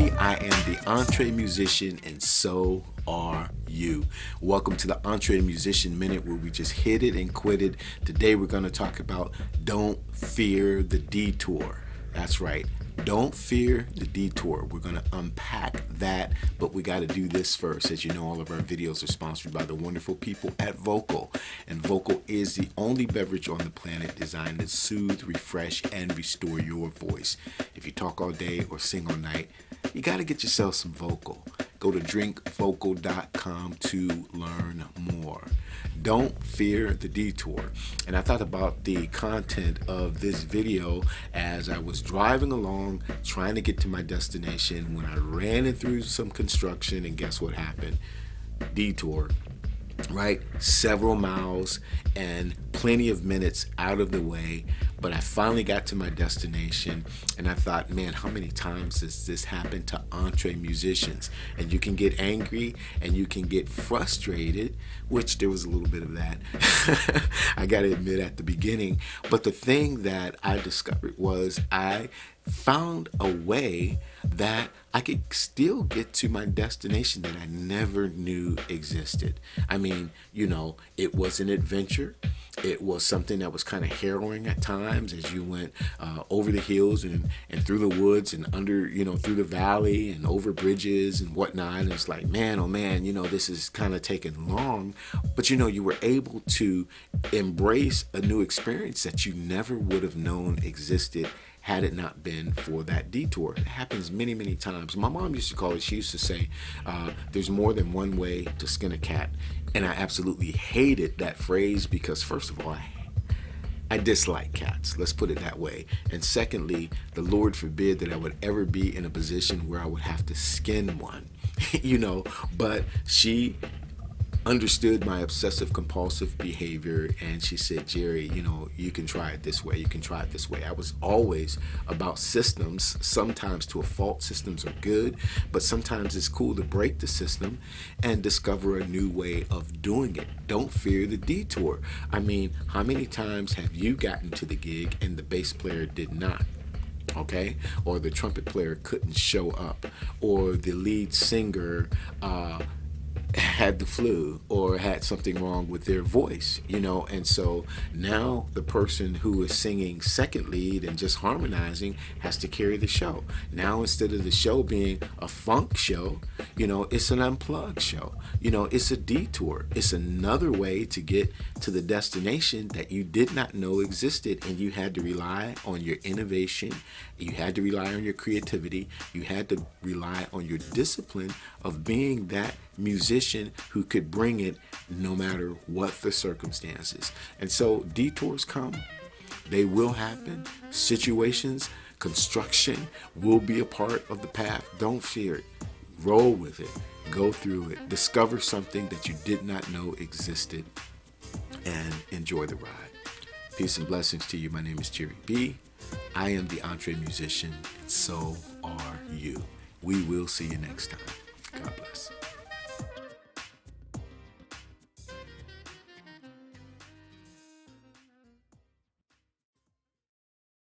me. I am the EntreMusician, and so are you. Welcome to the EntreMusician Minute, where we just hit it and quit it. Today we're going to talk about Don't Fear the Detour. That's right. Don't fear the detour. We're going to unpack that, but we got to do this first. As you know, all of our videos are sponsored by the wonderful people at Vocal. And Vocal is the only beverage on the planet designed to soothe, refresh, and restore your voice. If you talk all day or sing all night, you got to get yourself some Vocal. Go to drinkvocal.com to learn more. Don't fear the detour. And I thought about the content of this video as I was driving along trying to get to my destination when I ran in through some construction, and guess what happened? Detour. Right? Several miles and plenty of minutes out of the way, but I finally got to my destination, and I thought, man, how many times has this happened to EntreMusicians? And you can get angry and you can get frustrated, which there was a little bit of that, I gotta admit, at the beginning. But the thing that I discovered was I found a way that I could still get to my destination that I never knew existed. I mean, you know, it was an adventure. It was something that was kind of harrowing at times as you went over the hills and through the woods and under, you know, through the valley and over bridges and whatnot. And it's like, man, oh man, you know, this is kind of taking long. But, you know, you were able to embrace a new experience that you never would have known existed had it not been for that detour. It happens many, many times. My mom used to call it, she used to say, there's more than one way to skin a cat. And I absolutely hated that phrase because, first of all, I dislike cats. Let's put it that way. And secondly, the Lord forbid that I would ever be in a position where I would have to skin one, you know, but she understood my obsessive compulsive behavior, and she said, Jerry, you know, you can try it this way, you can try it this way. I was always about systems. Sometimes to a fault, systems are good, but sometimes it's cool to break the system and discover a new way of doing it. Don't fear the detour. I mean, how many times have you gotten to the gig and the bass player did not? Okay, or the trumpet player couldn't show up, or the lead singer had the flu or had something wrong with their voice, you know, and so now the person who is singing second lead and just harmonizing has to carry the show. Now, instead of the show being a funk show, you know, it's an unplugged show. You know, it's a detour. It's another way to get to the destination that you did not know existed, and you had to rely on your innovation, you had to rely on your creativity, you had to rely on your discipline of being that musician who could bring it no matter what the circumstances. And so detours come, they will happen. Situations, construction will be a part of the path. Don't fear it. Roll with it. Go through it. Discover something that you did not know existed, and enjoy the ride. Peace and blessings to you. My name is Jere B. I am the EntreMusician, and so are you. We will see you next time. God bless.